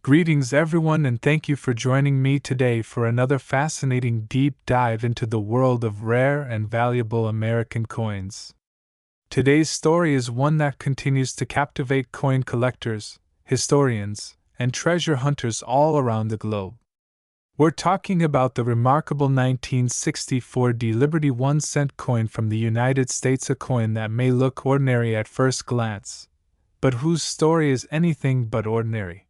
Greetings, everyone, and thank you for joining me today for another fascinating deep dive into the world of rare and valuable American coins. Today's story is one that continues to captivate coin collectors, historians, and treasure hunters all around the globe. We're talking about the remarkable 1964 Liberty 1-cent coin from the United States, a coin that may look ordinary at first glance, but whose story is anything but ordinary.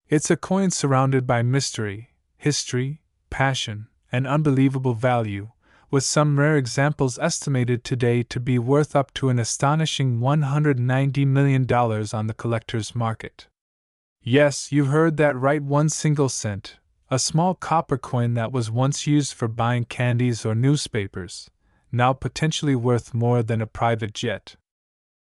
It's a coin surrounded by mystery, history, passion, and unbelievable value, with some rare examples estimated today to be worth up to an astonishing $190 million on the collector's market. Yes, you heard that right, 1 single cent, a small copper coin that was once used for buying candies or newspapers, now potentially worth more than a private jet.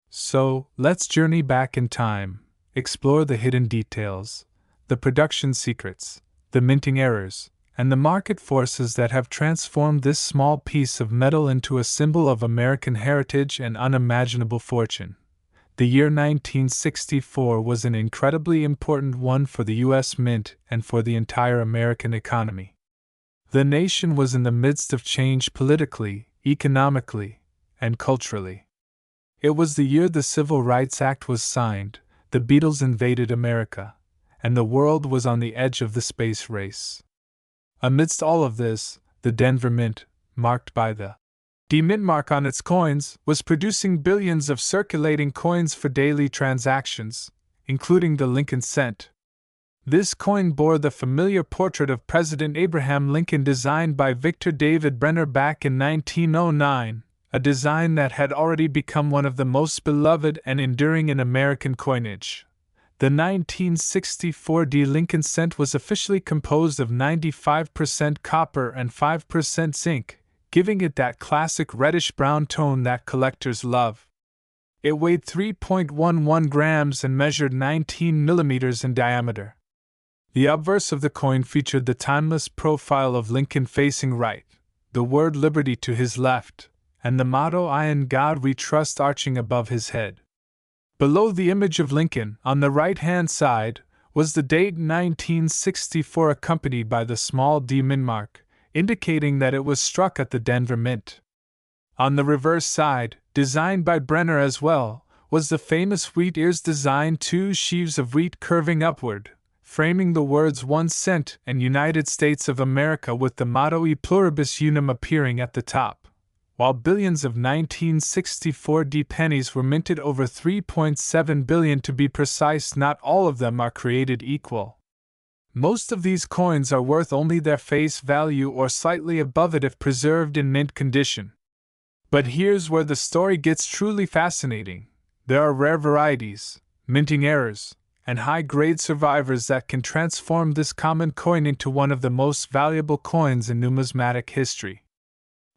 So, let's journey back in time, explore the hidden details, the production secrets, the minting errors, and the market forces that have transformed this small piece of metal into a symbol of American heritage and unimaginable fortune. The year 1964 was an incredibly important one for the U.S. Mint and for the entire American economy. The nation was in the midst of change politically, economically, and culturally. It was the year the Civil Rights Act was signed, the Beatles invaded America, and the world was on the edge of the space race. Amidst all of this, the Denver Mint, marked by the D Mint mark on its coins, was producing billions of circulating coins for daily transactions, including the lincolncent. This coin bore the familiar portrait of President Abraham Lincoln designed by Victor David Brenner back in 1909, a design that had already become one of the most beloved and enduring in American coinage. The 1964 lincolncent was officially composed of 95% copper and 5% zinc, giving it that classic reddish-brown tone that collectors love. It weighed 3.11 grams and measured 19 millimeters in diameter. The obverse of the coin featured the timeless profile of Lincoln facing right, the word liberty to his left, and the motto "I in God We Trust" arching above his head. Below the image of Lincoln, on the right-hand side, was the date 1964 accompanied by the small D Mint mark, indicating that it was struck at the Denver Mint. On the reverse side, designed by Brenner as well, was the famous wheat ears design, 2 sheaves of wheat curving upward, framing the words 1 cent and United States of America, with the motto E pluribus unum appearing at the top. While billions of 1964 pennies were minted, over 3.7 billion to be precise, not all of them are created equal. Most of these coins are worth only their face value or slightly above it if preserved in mint condition. But here's where the story gets truly fascinating. There are rare varieties, minting errors, and high-grade survivors that can transform this common coin into one of the most valuable coins in numismatic history.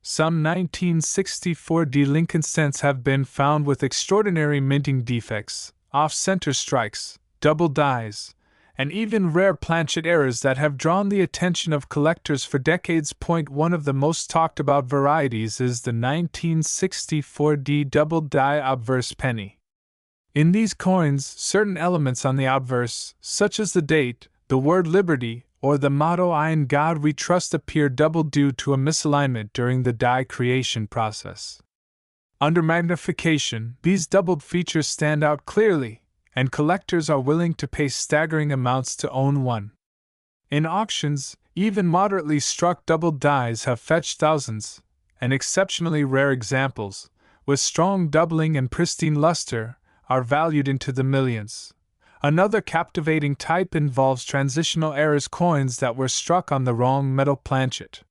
Some 1964 lincolncents have been found with extraordinary minting defects, off-center strikes, double dies, and even rare planchet errors that have drawn the attention of collectors for decades. One of the most talked about varieties is the 1964 double die obverse penny. In these coins, certain elements on the obverse, such as the date, the word liberty, or the motto "I in God We Trust," appear doubled due to a misalignment during the die creation process. Under magnification, these doubled features stand out clearly, and collectors are willing to pay staggering amounts to own one. In auctions, even moderately struck doubled dies have fetched thousands, and exceptionally rare examples, with strong doubling and pristine luster, are valued into the millions. Another captivating type involves transitional errors, coins that were struck on the wrong metal planchet.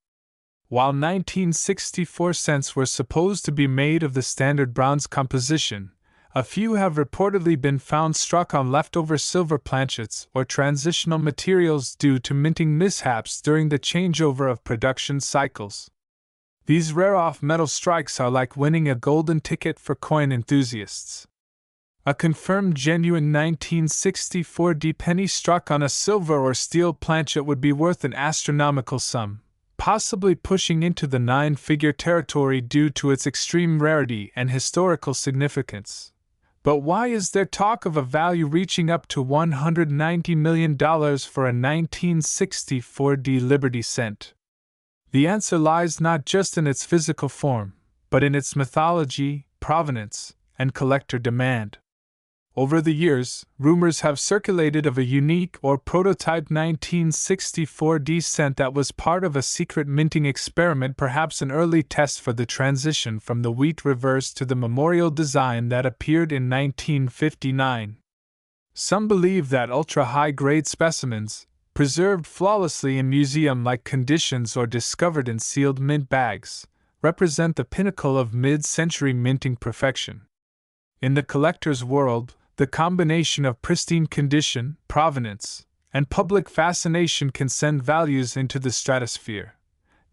While 1964 cents were supposed to be made of the standard bronze composition, a few have reportedly been found struck on leftover silver planchets or transitional materials due to minting mishaps during the changeover of production cycles. These rare off-metal strikes are like winning a golden ticket for coin enthusiasts. A confirmed genuine 1964 penny struck on a silver or steel planchet would be worth an astronomical sum, possibly pushing into the 9-figure territory due to its extreme rarity and historical significance. But why is there talk of a value reaching up to $190 million for a 1964 Liberty cent? The answer lies not just in its physical form, but in its mythology, provenance, and collector demand. Over the years, rumors have circulated of a unique or prototype 1964 cent that was part of a secret minting experiment, perhaps an early test for the transition from the wheat reverse to the memorial design that appeared in 1959. Some believe that ultra-high-grade specimens, preserved flawlessly in museum-like conditions or discovered in sealed mint bags, represent the pinnacle of mid-century minting perfection. In the collector's world, the combination of pristine condition, provenance, and public fascination can send values into the stratosphere.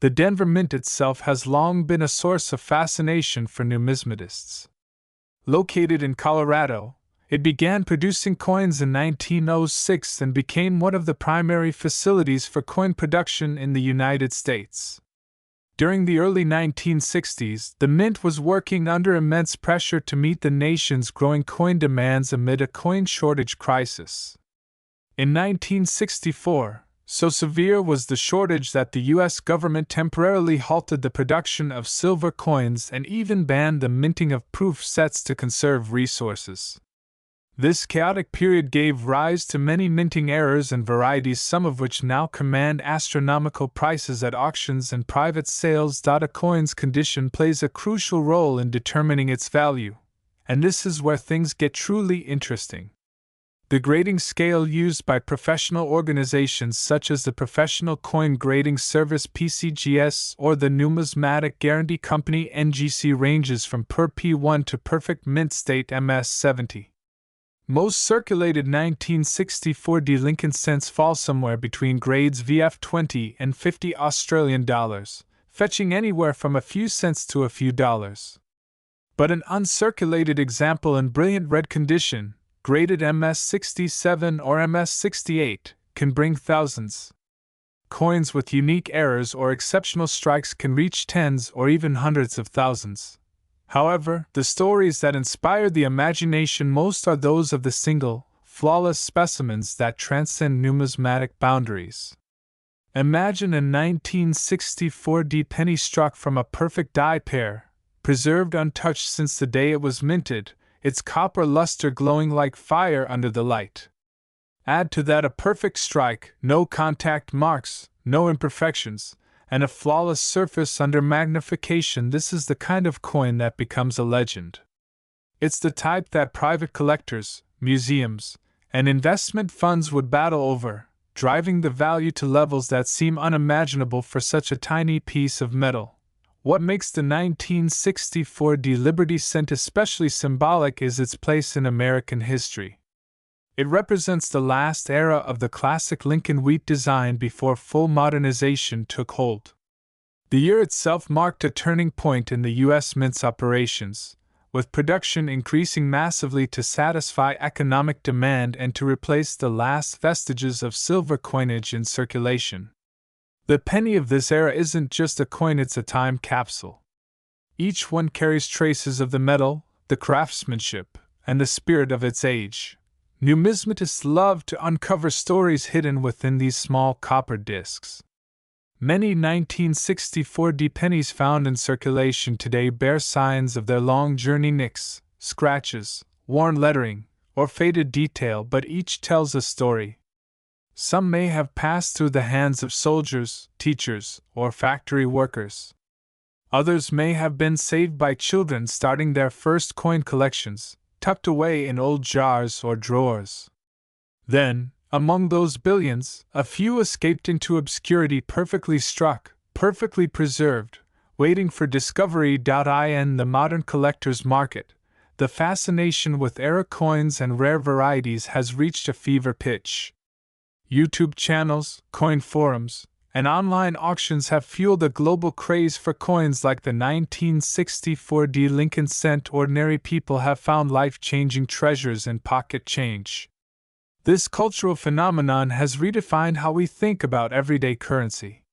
The Denver Mint itself has long been a source of fascination for numismatists. Located in Colorado, it began producing coins in 1906 and became one of the primary facilities for coin production in the United States. During the early 1960s, the Mint was working under immense pressure to meet the nation's growing coin demands amid a coin shortage crisis. In 1964, so severe was the shortage that the U.S. government temporarily halted the production of silver coins and even banned the minting of proof sets to conserve resources. This chaotic period gave rise to many minting errors and varieties, some of which now command astronomical prices at auctions and private sales. A coin's condition plays a crucial role in determining its value, and this is where things get truly interesting. The grading scale used by professional organizations such as the Professional Coin Grading Service (PCGS) or the Numismatic Guarantee Company (NGC) ranges from per P1 to perfect mint state MS-70. Most circulated 1964 lincolncents fall somewhere between grades VF20 and 50 Australian dollars, fetching anywhere from a few cents to a few dollars. But an uncirculated example in brilliant red condition, graded MS-67 or MS-68, can bring thousands. Coins with unique errors or exceptional strikes can reach tens or even hundreds of thousands. However, the stories that inspire the imagination most are those of the single, flawless specimens that transcend numismatic boundaries. Imagine a 1964 penny struck from a perfect die pair, preserved untouched since the day it was minted, its copper luster glowing like fire under the light. Add to that a perfect strike, no contact marks, no imperfections, and a flawless surface under magnification. This is the kind of coin that becomes a legend. It's the type that private collectors, museums, and investment funds would battle over, driving the value to levels that seem unimaginable for such a tiny piece of metal. What makes the 1964 Liberty cent especially symbolic is its place in American history. It represents the last era of the classic Lincoln wheat design before full modernization took hold. The year itself marked a turning point in the U.S. Mint's operations, with production increasing massively to satisfy economic demand and to replace the last vestiges of silver coinage in circulation. The penny of this era isn't just a coin, it's a time capsule. Each one carries traces of the metal, the craftsmanship, and the spirit of its age. Numismatists love to uncover stories hidden within these small copper discs. Many 1964 pennies found in circulation today bear signs of their long journey, nicks, scratches, worn lettering, or faded detail, but each tells a story. Some may have passed through the hands of soldiers, teachers, or factory workers. Others may have been saved by children starting their first coin collections, tucked away in old jars or drawers. Then, among those billions, a few escaped into obscurity, perfectly struck, perfectly preserved, waiting for discovery. In the modern collector's market, the fascination with era coins and rare varieties has reached a fever pitch. YouTube channels, coin forums, and online auctions have fueled a global craze for coins like the 1964 lincolncent. Ordinary people have found life-changing treasures in pocket change. This cultural phenomenon has redefined how we think about everyday currency.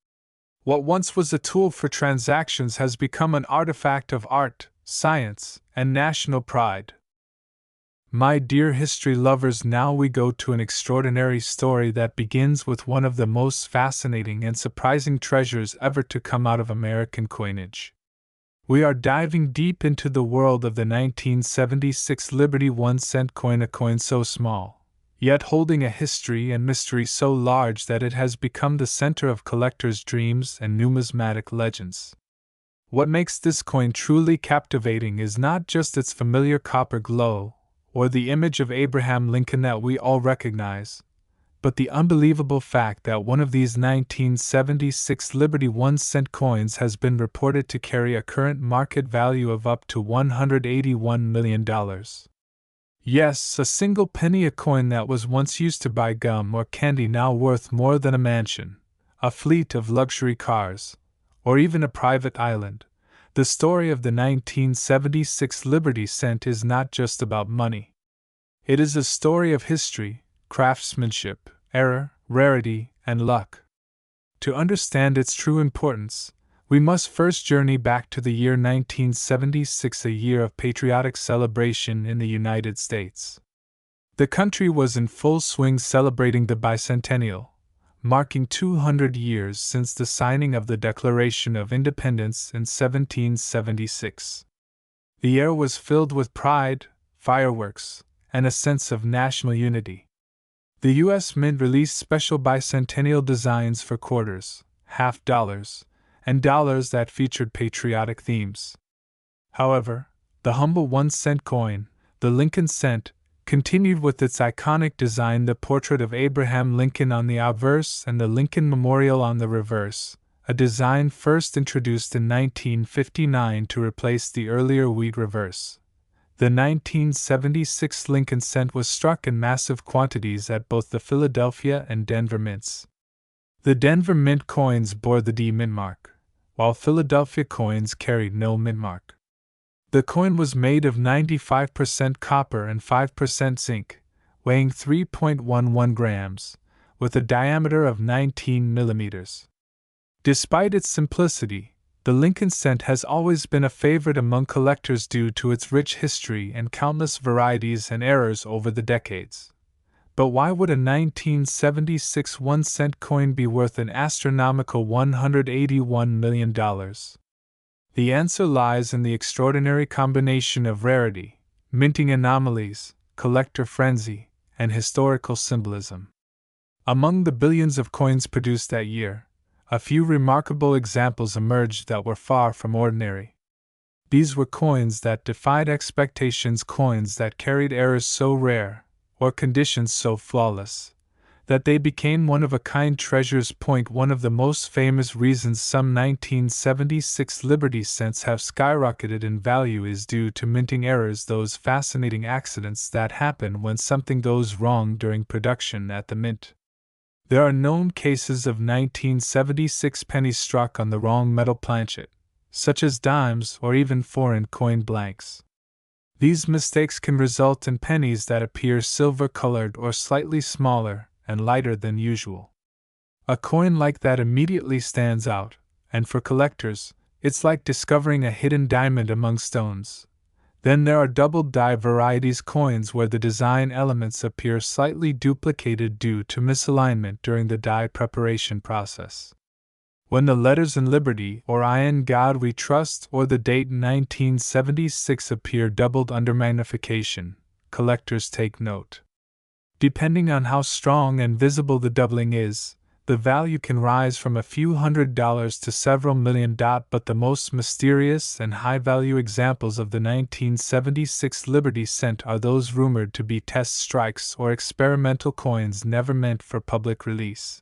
What once was a tool for transactions has become an artifact of art, science, and national pride. My dear history lovers, now we go to an extraordinary story that begins with one of the most fascinating and surprising treasures ever to come out of American coinage. We are diving deep into the world of the 1976 Liberty 1-cent coin, a coin so small, yet holding a history and mystery so large that it has become the center of collectors' dreams and numismatic legends. What makes this coin truly captivating is not just its familiar copper glow, or the image of Abraham Lincoln that we all recognize, but the unbelievable fact that one of these 1976 Liberty 1-cent coins has been reported to carry a current market value of up to $181 million. Yes, a single penny, a coin that was once used to buy gum or candy, now worth more than a mansion, a fleet of luxury cars, or even a private island. The story of the 1976 Liberty cent is not just about money. It is a story of history, craftsmanship, error, rarity, and luck. To understand its true importance, we must first journey back to the year 1976, a year of patriotic celebration in the United States. The country was in full swing celebrating the bicentennial, marking 200 years since the signing of the Declaration of Independence in 1776. The air was filled with pride, fireworks, and a sense of national unity. The U.S. Mint released special bicentennial designs for quarters, half dollars, and dollars that featured patriotic themes. However, the humble 1-cent coin, the lincolncent, continued with its iconic design, the portrait of Abraham Lincoln on the obverse and the Lincoln Memorial on the reverse, a design first introduced in 1959 to replace the earlier wheat reverse. The 1976 lincolncent was struck in massive quantities at both the Philadelphia and Denver mints. The Denver mint coins bore the D mint mark, while Philadelphia coins carried no mint mark. The coin was made of 95% copper and 5% zinc, weighing 3.11 grams, with a diameter of 19 millimeters. Despite its simplicity, the lincolncent has always been a favorite among collectors due to its rich history and countless varieties and errors over the decades. But why would a 1976 1-cent coin be worth an astronomical $181 million? The answer lies in the extraordinary combination of rarity, minting anomalies, collector frenzy, and historical symbolism. Among the billions of coins produced that year, a few remarkable examples emerged that were far from ordinary. These were coins that defied expectations, coins that carried errors so rare, or conditions so flawless, that they became one-of-a-kind treasures. One of the most famous reasons some 1976 Liberty cents have skyrocketed in value is due to minting errors, those fascinating accidents that happen when something goes wrong during production at the mint. There are known cases of 1976 pennies struck on the wrong metal planchet, such as dimes or even foreign coin blanks. These mistakes can result in pennies that appear silver-colored or slightly smaller and lighter than usual. A coin like that immediately stands out, and for collectors, it's like discovering a hidden diamond among stones. Then there are doubled die varieties, coins where the design elements appear slightly duplicated due to misalignment during the die preparation process. When the letters in Liberty or In God We Trust or the date 1976 appear doubled under magnification, collectors take note. Depending on how strong and visible the doubling is, the value can rise from a few $100s to several million. But the most mysterious and high-value examples of the 1976 Liberty cent are those rumored to be test strikes or experimental coins never meant for public release.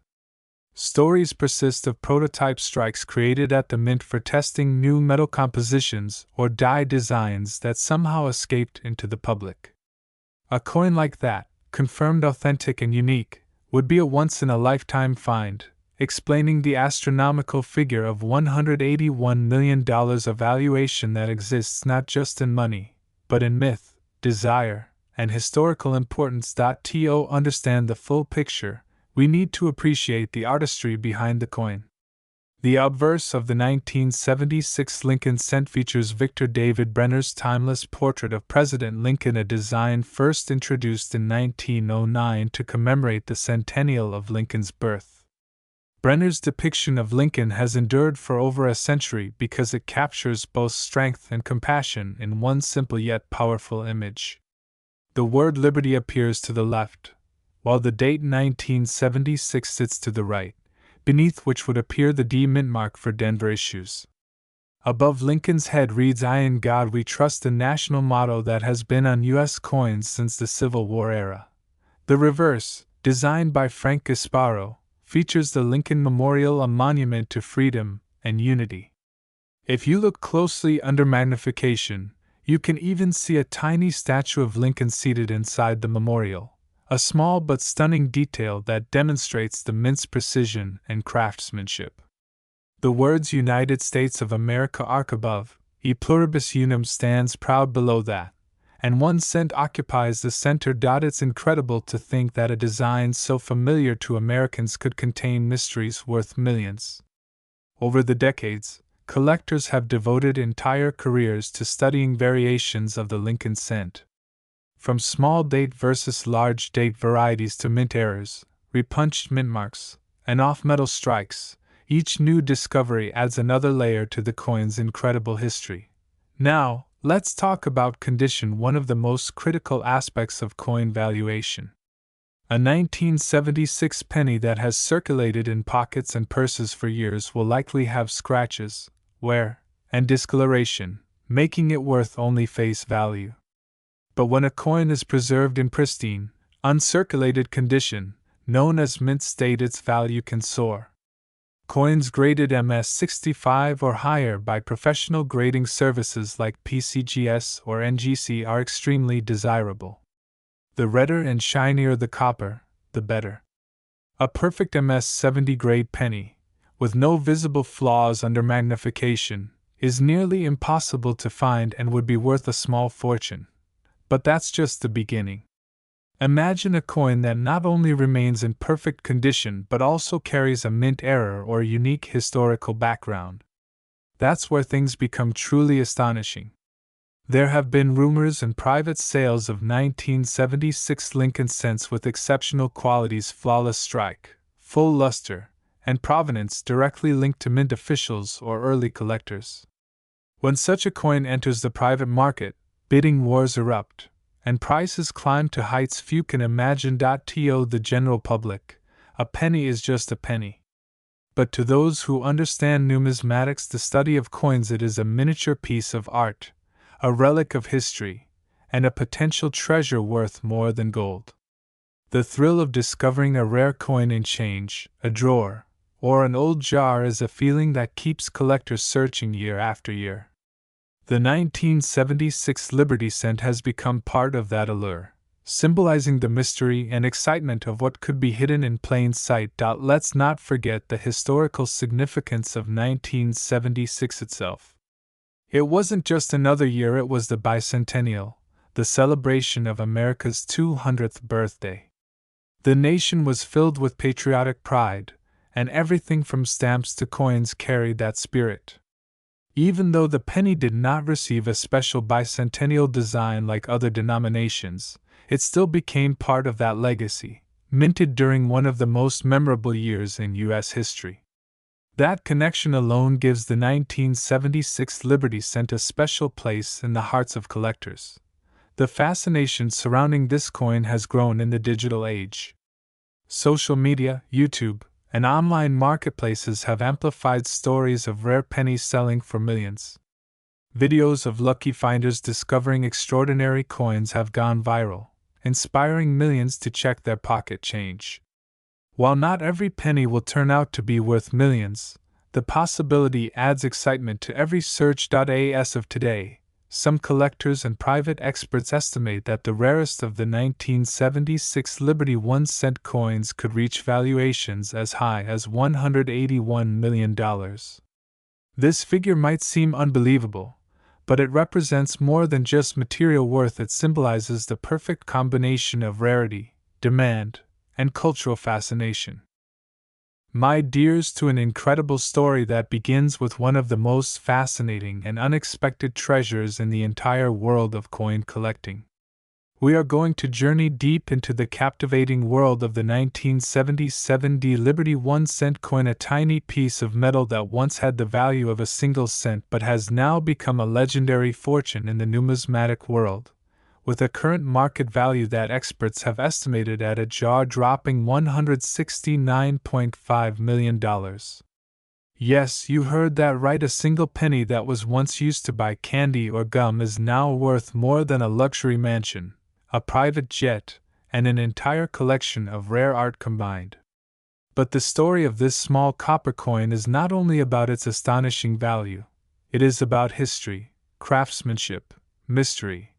Stories persist of prototype strikes created at the mint for testing new metal compositions or die designs that somehow escaped into the public. A coin like that, confirmed authentic and unique, would be a once-in-a-lifetime find, explaining the astronomical figure of $181 million of valuation that exists not just in money, but in myth, desire, and historical importance. To understand the full picture, we need to appreciate the artistry behind the coin. The obverse of the 1976 Lincoln cent features Victor David Brenner's timeless portrait of President Lincoln, a design first introduced in 1909 to commemorate the centennial of Lincoln's birth. Brenner's depiction of Lincoln has endured for over a century because it captures both strength and compassion in one simple yet powerful image. The word liberty appears to the left, while the date 1976 sits to the right, beneath which would appear the D mint mark for Denver issues. Above Lincoln's head reads "I in God We Trust," a national motto that has been on U.S. coins since the Civil War era. The reverse, designed by Frank Gasparo, features the Lincoln Memorial, a monument to freedom and unity. If you look closely under magnification, you can even see a tiny statue of Lincoln seated inside the memorial, a small but stunning detail that demonstrates the mint's precision and craftsmanship. The words "United States of America" arc above, "E pluribus unum" stands proud below that, and 1 cent occupies the center. It's incredible to think that a design so familiar to Americans could contain mysteries worth millions. Over the decades, collectors have devoted entire careers to studying variations of the Lincoln cent. From small date versus large date varieties to mint errors, repunched mint marks, and off-metal strikes, each new discovery adds another layer to the coin's incredible history. Now, let's talk about condition, one of the most critical aspects of coin valuation. A 1976 penny that has circulated in pockets and purses for years will likely have scratches, wear, and discoloration, making it worth only face value. But when a coin is preserved in pristine, uncirculated condition, known as mint state, its value can soar. Coins graded MS65 or higher by professional grading services like PCGS or NGC are extremely desirable. The redder and shinier the copper, the better. A perfect MS70 grade penny, with no visible flaws under magnification, is nearly impossible to find and would be worth a small fortune. But that's just the beginning. Imagine a coin that not only remains in perfect condition but also carries a mint error or unique historical background. That's where things become truly astonishing. There have been rumors and private sales of 1976 Lincoln cents with exceptional qualities, flawless strike, full luster, and provenance directly linked to mint officials or early collectors. When such a coin enters the private market, bidding wars erupt, and prices climb to heights few can imagine. To the general public, a penny is just a penny. But to those who understand numismatics, the study of coins, it is a miniature piece of art, a relic of history, and a potential treasure worth more than gold. The thrill of discovering a rare coin in change, a drawer, or an old jar is a feeling that keeps collectors searching year after year. The 1976 Liberty cent has become part of that allure, symbolizing the mystery and excitement of what could be hidden in plain sight. Let's not forget the historical significance of 1976 itself. It wasn't just another year, it was the bicentennial, the celebration of America's 200th birthday. The nation was filled with patriotic pride, and everything from stamps to coins carried that spirit. Even though the penny did not receive a special bicentennial design like other denominations, it still became part of that legacy, minted during one of the most memorable years in U.S. history. That connection alone gives the 1976 Liberty cent a special place in the hearts of collectors. The fascination surrounding this coin has grown in the digital age. Social media, YouTube, and online marketplaces have amplified stories of rare pennies selling for millions. Videos of lucky finders discovering extraordinary coins have gone viral, inspiring millions to check their pocket change. While not every penny will turn out to be worth millions, the possibility adds excitement to every search. As of today, some collectors and private experts estimate that the rarest of the 1976 Liberty 1 cent coins could reach valuations as high as $181 million. This figure might seem unbelievable, but it represents more than just material worth. It symbolizes the perfect combination of rarity, demand, and cultural fascination. my dears, to an incredible story that begins with one of the most fascinating and unexpected treasures in the entire world of coin collecting. We are going to journey deep into the captivating world of the 1977 Liberty 1 cent coin, a tiny piece of metal that once had the value of a single cent but has now become a legendary fortune in the numismatic world, with a current market value that experts have estimated at a jaw-dropping $169.5 million. Yes, you heard that right, a single penny that was once used to buy candy or gum is now worth more than a luxury mansion, a private jet, and an entire collection of rare art combined. But the story of this small copper coin is not only about its astonishing value, it is about history, craftsmanship, mystery,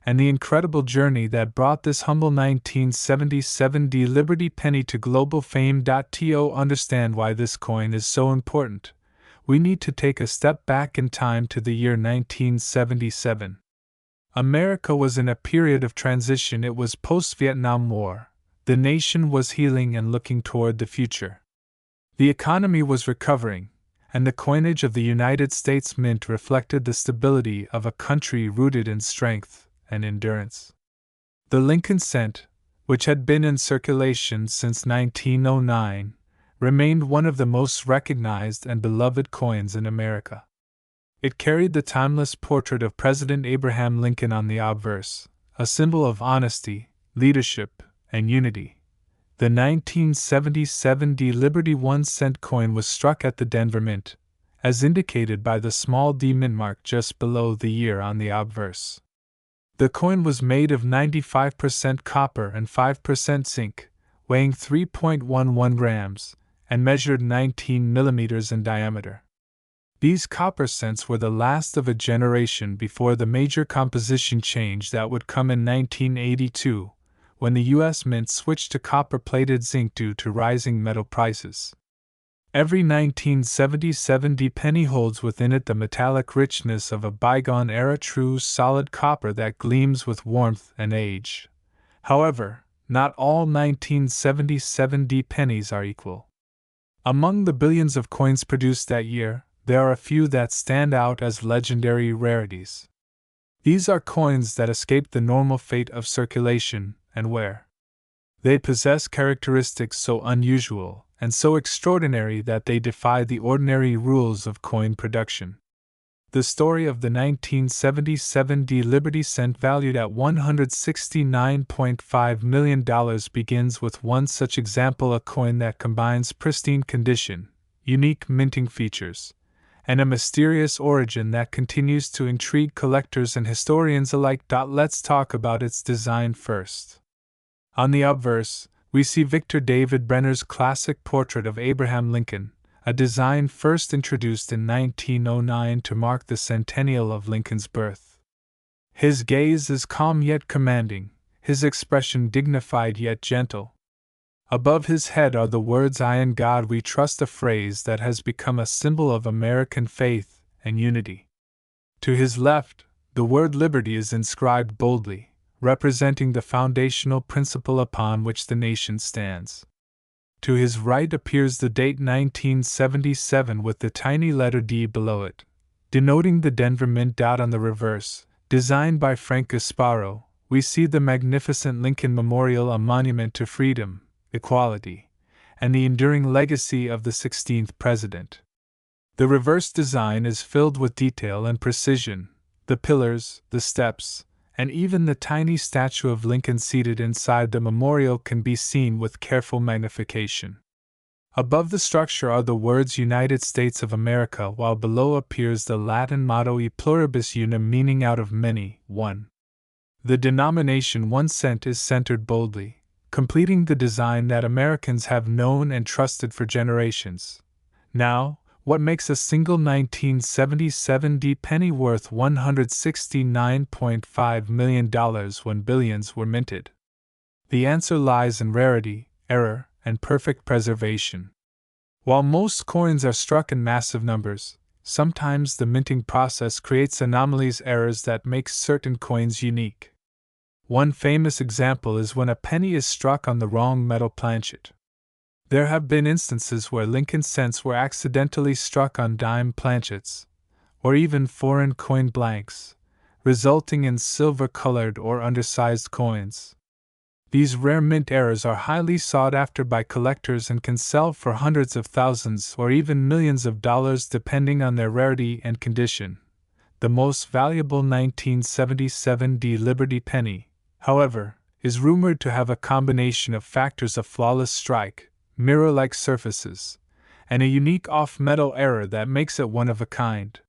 and the incredible journey that brought this humble 1977 Liberty penny to global fame. To understand why this coin is so important, we need to take a step back in time to the year 1977. America was in a period of transition. It was post-Vietnam War. The nation was healing and looking toward the future. The economy was recovering, and the coinage of the United States Mint reflected the stability of a country rooted in strength and endurance. The lincolncent, which had been in circulation since 1909, remained one of the most recognized and beloved coins in America. It carried the timeless portrait of President Abraham Lincoln on the obverse, a symbol of honesty, leadership, and unity. The 1977 Liberty 1 cent coin was struck at the Denver Mint, as indicated by the small D mint mark just below the year on the obverse. The coin was made of 95% copper and 5% zinc, weighing 3.11 grams, and measured 19 millimeters in diameter. These copper cents were the last of a generation before the major composition change that would come in 1982, when the U.S. Mint switched to copper-plated zinc due to rising metal prices. Every 1977 penny holds within it the metallic richness of a bygone-era true solid copper that gleams with warmth and age. However, not all 1977 pennies are equal. Among the billions of coins produced that year, there are a few that stand out as legendary rarities. These are coins that escape the normal fate of circulation and wear. They possess characteristics so unusual and so extraordinary that they defy the ordinary rules of coin production. The story of the 1977 Liberty cent, valued at $169.5 million, begins with one such example, a coin that combines pristine condition, unique minting features, and a mysterious origin that continues to intrigue collectors and historians alike. Let's talk about its design first. On the obverse, we see Victor David Brenner's classic portrait of Abraham Lincoln, a design first introduced in 1909 to mark the centennial of Lincoln's birth. His gaze is calm yet commanding, his expression dignified yet gentle. Above his head are the words "I in God we trust," a phrase that has become a symbol of American faith and unity. To his left, the word liberty is inscribed boldly, representing the foundational principle upon which the nation stands. To his right appears the date 1977 with the tiny letter D below it, denoting the Denver Mint. On the reverse, designed by Frank Gasparo, we see the magnificent Lincoln Memorial, a monument to freedom, equality, and the enduring legacy of the 16th president. The reverse design is filled with detail and precision. The pillars, the steps, and even the tiny statue of Lincoln seated inside the memorial can be seen with careful magnification. Above the structure are the words United States of America, while below appears the Latin motto E pluribus unum, meaning out of many, one. The denomination 1 cent is centered boldly, completing the design that Americans have known and trusted for generations. Now, what makes a single 1977 penny worth $169.5 million when billions were minted? The answer lies in rarity, error, and perfect preservation. While most coins are struck in massive numbers, sometimes the minting process creates anomalies, errors that make certain coins unique. One famous example is when a penny is struck on the wrong metal planchet. There have been instances where lincolncents were accidentally struck on dime planchets, or even foreign coin blanks, resulting in silver-colored or undersized coins. These rare mint errors are highly sought after by collectors and can sell for hundreds of thousands or even millions of dollars depending on their rarity and condition. The most valuable 1977 D Liberty penny, however, is rumored to have a combination of factors: a flawless strike, mirror-like surfaces, and a unique off-metal error that makes it one of a kind.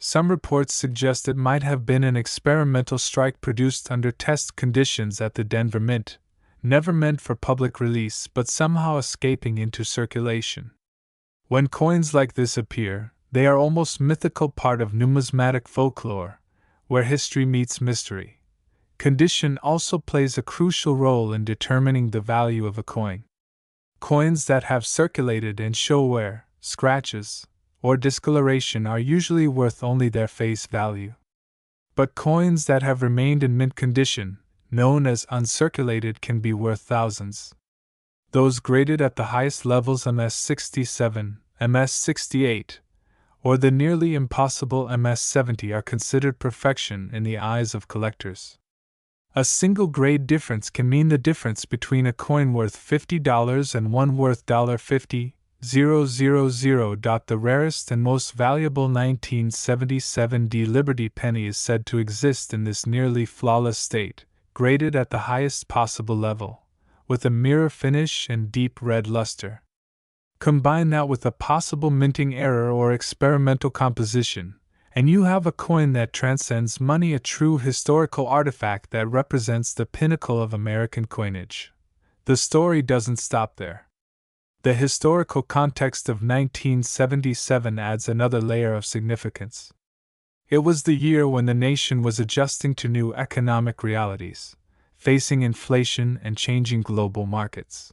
Some reports suggest it might have been an experimental strike produced under test conditions at the Denver Mint, never meant for public release but somehow escaping into circulation. When coins like this appear, they are almost mythical part of numismatic folklore, where history meets mystery. Condition also plays a crucial role in determining the value of a coin. Coins that have circulated and show wear, scratches, or discoloration are usually worth only their face value. But coins that have remained in mint condition, known as uncirculated, can be worth thousands. Those graded at the highest levels, MS67, MS68, or the nearly impossible MS70, are considered perfection in the eyes of collectors. A single grade difference can mean the difference between a coin worth $50 and one worth $50,000. The rarest and most valuable 1977 D Liberty penny is said to exist in this nearly flawless state, graded at the highest possible level, with a mirror finish and deep red luster. Combine that with a possible minting error or experimental composition, and you have a coin that transcends money, a true historical artifact that represents the pinnacle of American coinage. The story doesn't stop there. The historical context of 1977 adds another layer of significance. It was the year when the nation was adjusting to new economic realities, facing inflation and changing global markets.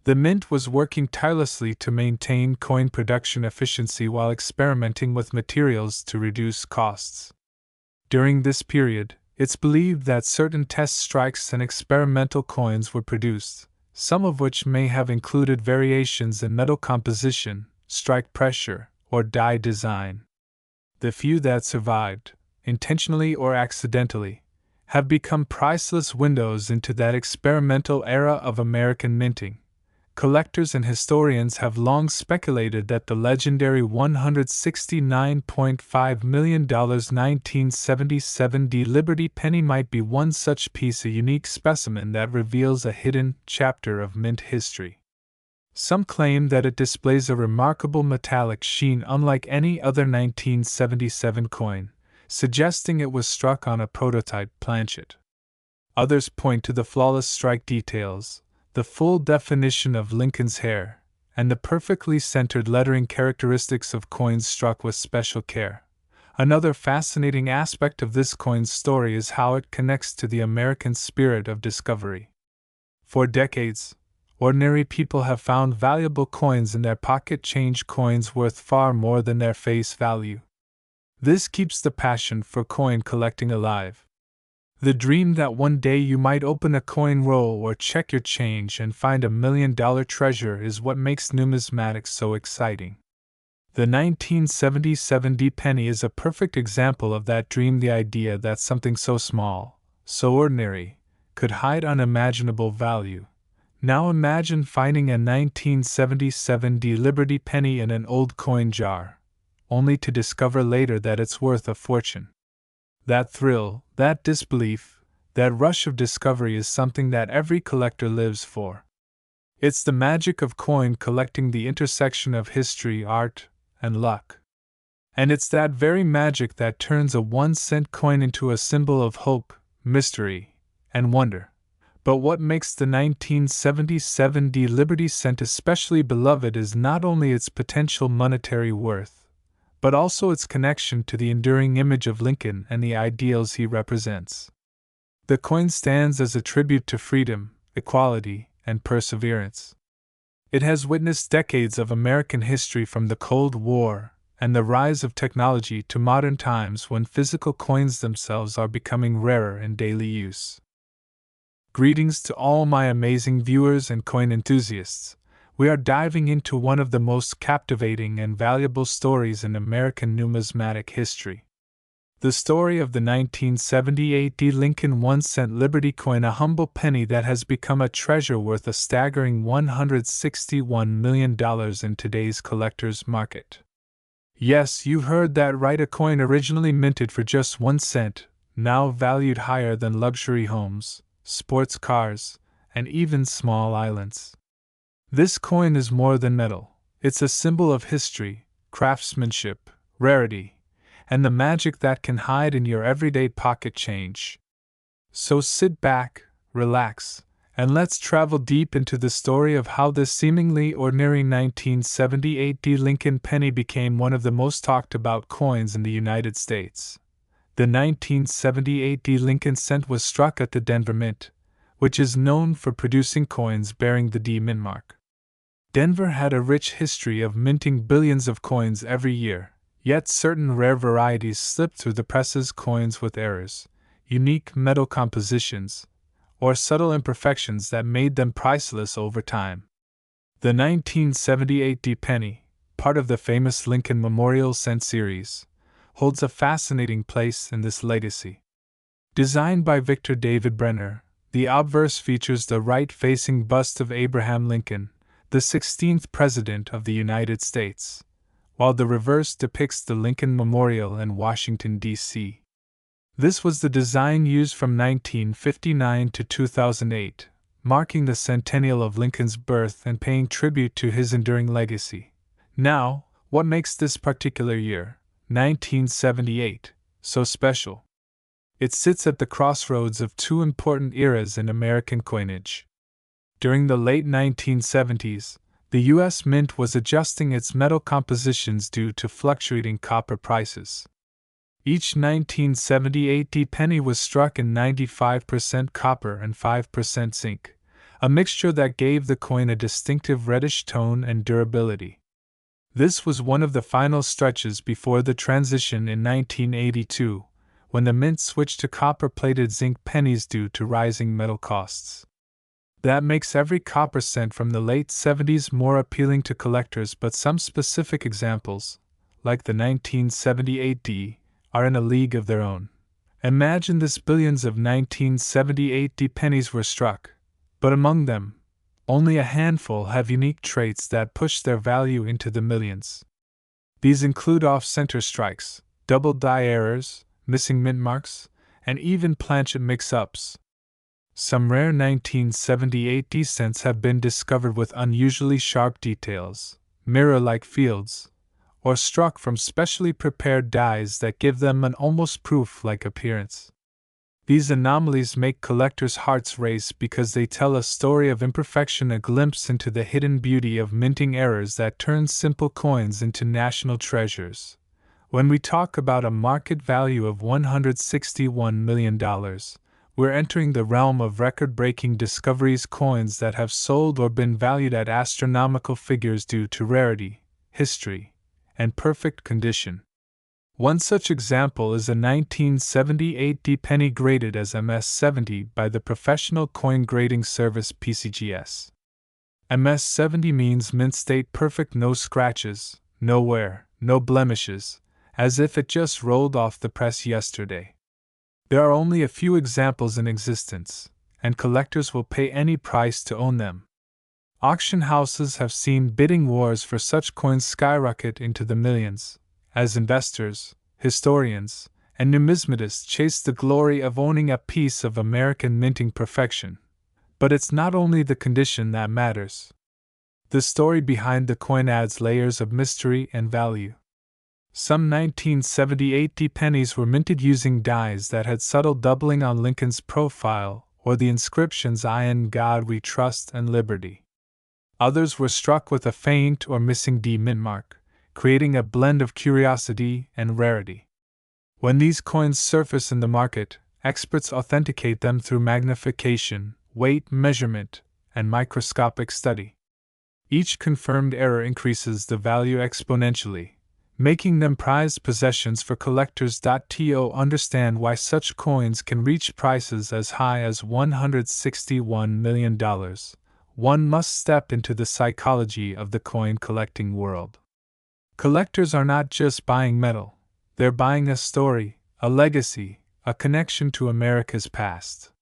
The Mint was working tirelessly to maintain coin production efficiency while experimenting with materials to reduce costs. During this period, it's believed that certain test strikes and experimental coins were produced, some of which may have included variations in metal composition, strike pressure, or die design. The few that survived, intentionally or accidentally, have become priceless windows into that experimental era of American minting. Collectors and historians have long speculated that the legendary $169.5 million 1977 D Liberty penny might be one such piece, a unique specimen that reveals a hidden chapter of mint history. Some claim that it displays a remarkable metallic sheen unlike any other 1977 coin, suggesting it was struck on a prototype planchet. Others point to the flawless strike details, the full definition of Lincoln's hair, and the perfectly centered lettering characteristics of coins struck with special care. Another fascinating aspect of this coin's story is how it connects to the American spirit of discovery. For decades, ordinary people have found valuable coins in their pocket, change coins worth far more than their face value. This keeps the passion for coin collecting alive. The dream that one day you might open a coin roll or check your change and find $1 million treasure is what makes numismatics so exciting. The 1977 D penny is a perfect example of that dream, the idea that something so small, so ordinary, could hide unimaginable value. Now imagine finding a 1977 D Liberty penny in an old coin jar, only to discover later that it's worth a fortune. That thrill, that disbelief, that rush of discovery is something that every collector lives for. It's the magic of coin collecting, the intersection of history, art, and luck. And it's that very magic that turns a 1-cent coin into a symbol of hope, mystery, and wonder. But what makes the 1977 D Liberty cent especially beloved is not only its potential monetary worth, but also its connection to the enduring image of Lincoln and the ideals he represents. The coin stands as a tribute to freedom, equality, and perseverance. It has witnessed decades of American history, from the Cold War and the rise of technology to modern times when physical coins themselves are becoming rarer in daily use. Greetings to all my amazing viewers and coin enthusiasts. we are diving into one of the most captivating and valuable stories in American numismatic history. The story of the 1978 Lincoln 1-cent Liberty coin, a humble penny that has become a treasure worth a staggering $161 million in today's collector's market. Yes, you heard that right, a coin originally minted for just 1 cent, now valued higher than luxury homes, sports cars, and even small islands. This coin is more than metal. It's a symbol of history, craftsmanship, rarity, and the magic that can hide in your everyday pocket change. So sit back, relax, and let's travel deep into the story of how this seemingly ordinary 1978 Lincoln penny became one of the most talked about coins in the United States. The 1978 Lincoln cent was struck at the Denver Mint, which is known for producing coins bearing the D mint mark. Denver had a rich history of minting billions of coins every year, yet certain rare varieties slipped through the presses, coins with errors, unique metal compositions, or subtle imperfections that made them priceless over time. The 1978 penny, part of the famous Lincoln Memorial Cent series, holds a fascinating place in this legacy. Designed by Victor David Brenner, the obverse features the right-facing bust of Abraham Lincoln, the 16th President of the United States, while the reverse depicts the Lincoln Memorial in Washington, D.C. This was the design used from 1959 to 2008, marking the centennial of Lincoln's birth and paying tribute to his enduring legacy. Now, what makes this particular year, 1978, so special? It sits at the crossroads of two important eras in American coinage. During the late 1970s, the U.S. Mint was adjusting its metal compositions due to fluctuating copper prices. Each 1978 penny was struck in 95% copper and 5% zinc, a mixture that gave the coin a distinctive reddish tone and durability. This was one of the final stretches before the transition in 1982, when the Mint switched to copper-plated zinc pennies due to rising metal costs. That makes every copper cent from the late 70s more appealing to collectors, but some specific examples, like the 1978 are in a league of their own. Imagine this: billions of 1978 pennies were struck, but among them, only a handful have unique traits that push their value into the millions. These include off-center strikes, double die errors, missing mint marks, and even planchet mix-ups. Some rare 1978 cents have been discovered with unusually sharp details, mirror-like fields, or struck from specially prepared dies that give them an almost proof-like appearance. These anomalies make collectors' hearts race because they tell a story of imperfection, a glimpse into the hidden beauty of minting errors that turn simple coins into national treasures. When we talk about a market value of $161 million, we're entering the realm of record-breaking discoveries, coins that have sold or been valued at astronomical figures due to rarity, history, and perfect condition. One such example is a 1978 penny graded as MS-70 by the professional coin grading service PCGS. MS-70 means mint state perfect, no scratches, no wear, no blemishes, as if it just rolled off the press yesterday. There are only a few examples in existence, and collectors will pay any price to own them. Auction houses have seen bidding wars for such coins skyrocket into the millions, as investors, historians, and numismatists chase the glory of owning a piece of American minting perfection. But it's not only the condition that matters. The story behind the coin adds layers of mystery and value. Some 1978 pennies were minted using dies that had subtle doubling on Lincoln's profile or the inscriptions "I in God We Trust" and "Liberty." Others were struck with a faint or missing D mint mark, creating a blend of curiosity and rarity. When these coins surface in the market, experts authenticate them through magnification, weight measurement, and microscopic study. Each confirmed error increases the value exponentially, making them prized possessions for collectors. To understand why such coins can reach prices as high as $161 million, one must step into the psychology of the coin collecting world. Collectors are not just buying metal, they're buying a story, a legacy, a connection to America's past.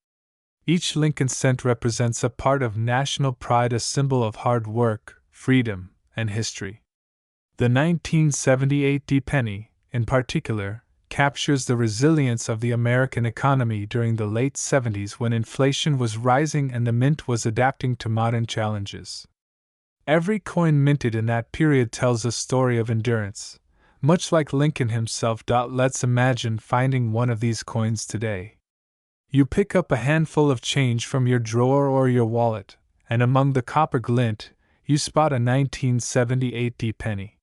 Each lincolncent represents a part of national pride, a symbol of hard work, freedom, and history. The 1978 penny, in particular, captures the resilience of the American economy during the late 70s when inflation was rising and the mint was adapting to modern challenges. Every coin minted in that period tells a story of endurance, much like Lincoln himself. Let's imagine finding one of these coins today. You pick up a handful of change from your drawer or your wallet, and among the copper glint, you spot a 1978 penny.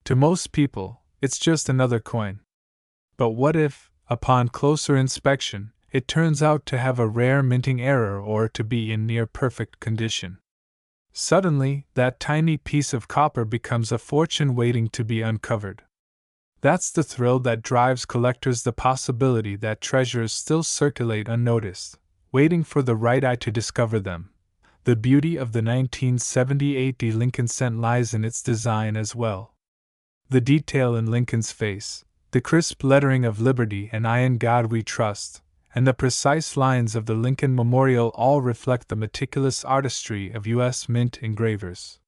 To most people, it's just another coin. But what if, upon closer inspection, it turns out to have a rare minting error or to be in near perfect condition? Suddenly, that tiny piece of copper becomes a fortune waiting to be uncovered. That's the thrill that drives collectors, the possibility that treasures still circulate unnoticed, waiting for the right eye to discover them. The beauty of the 1978 lincolncent lies in its design as well. The detail in Lincoln's face, the crisp lettering of Liberty and I in God We Trust, and the precise lines of the Lincoln Memorial all reflect the meticulous artistry of U.S. Mint engravers.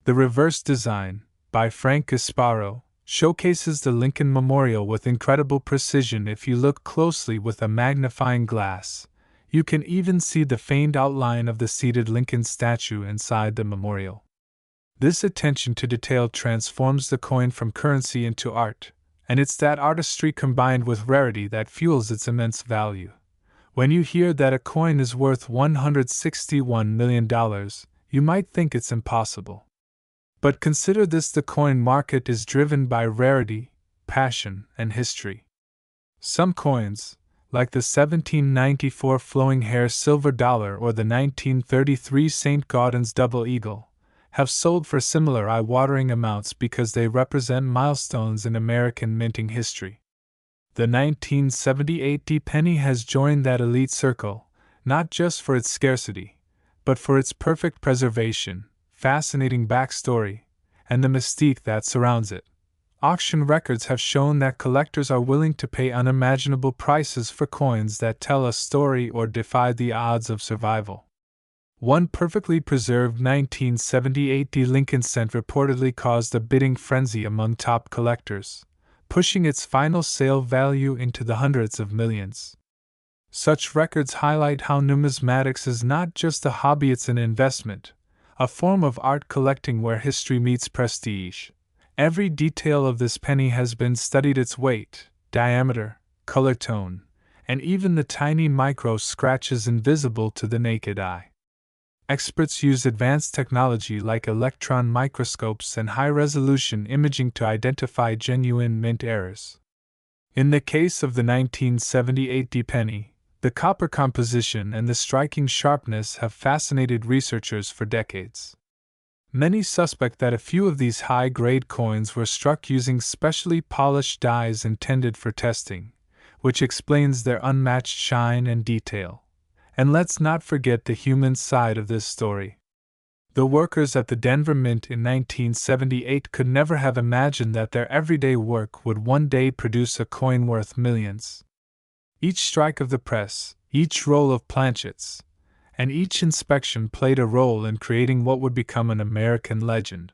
The reverse design, by Frank Gasparo, showcases the Lincoln Memorial with incredible precision. If you look closely with a magnifying glass, you can even see the faint outline of the seated Lincoln statue inside the memorial. This attention to detail transforms the coin from currency into art, and it's that artistry combined with rarity that fuels its immense value. When you hear that a coin is worth $161 million, you might think it's impossible. But consider this: the coin market is driven by rarity, passion, and history. Some coins, like the 1794 flowing hair silver dollar or the 1933 St. Gaudens double eagle, have sold for similar eye-watering amounts because they represent milestones in American minting history. The 1978 penny has joined that elite circle, not just for its scarcity, but for its perfect preservation, fascinating backstory, and the mystique that surrounds it. Auction records have shown that collectors are willing to pay unimaginable prices for coins that tell a story or defy the odds of survival. One perfectly preserved 1978 lincolncent reportedly caused a bidding frenzy among top collectors, pushing its final sale value into the hundreds of millions. Such records highlight how numismatics is not just a hobby, it's an investment, a form of art collecting where history meets prestige. Every detail of this penny has been studied: its weight, diameter, color tone, and even the tiny micro scratches invisible to the naked eye. Experts use advanced technology like electron microscopes and high-resolution imaging to identify genuine mint errors. In the case of the 1978 penny, the copper composition and the striking sharpness have fascinated researchers for decades. Many suspect that a few of these high-grade coins were struck using specially polished dies intended for testing, which explains their unmatched shine and detail. And let's not forget the human side of this story. The workers at the Denver Mint in 1978 could never have imagined that their everyday work would one day produce a coin worth millions. Each strike of the press, each roll of planchets, and each inspection played a role in creating what would become an American legend.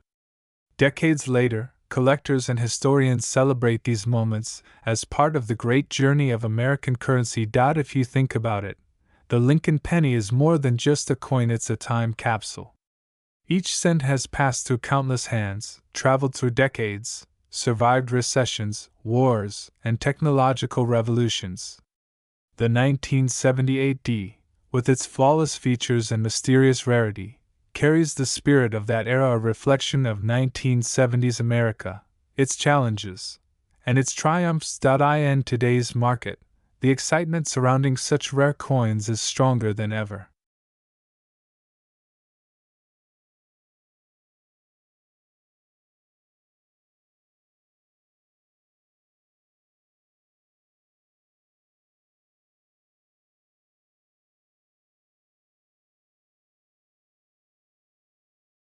Decades later, collectors and historians celebrate these moments as part of the great journey of American currency. If you think about it, the Lincoln penny is more than just a coin, it's a time capsule. Each cent has passed through countless hands, traveled through decades, survived recessions, wars, and technological revolutions. The 1978 with its flawless features and mysterious rarity, carries the spirit of that era, a reflection of 1970s America, its challenges, and its triumphs. In today's market, the excitement surrounding such rare coins is stronger than ever.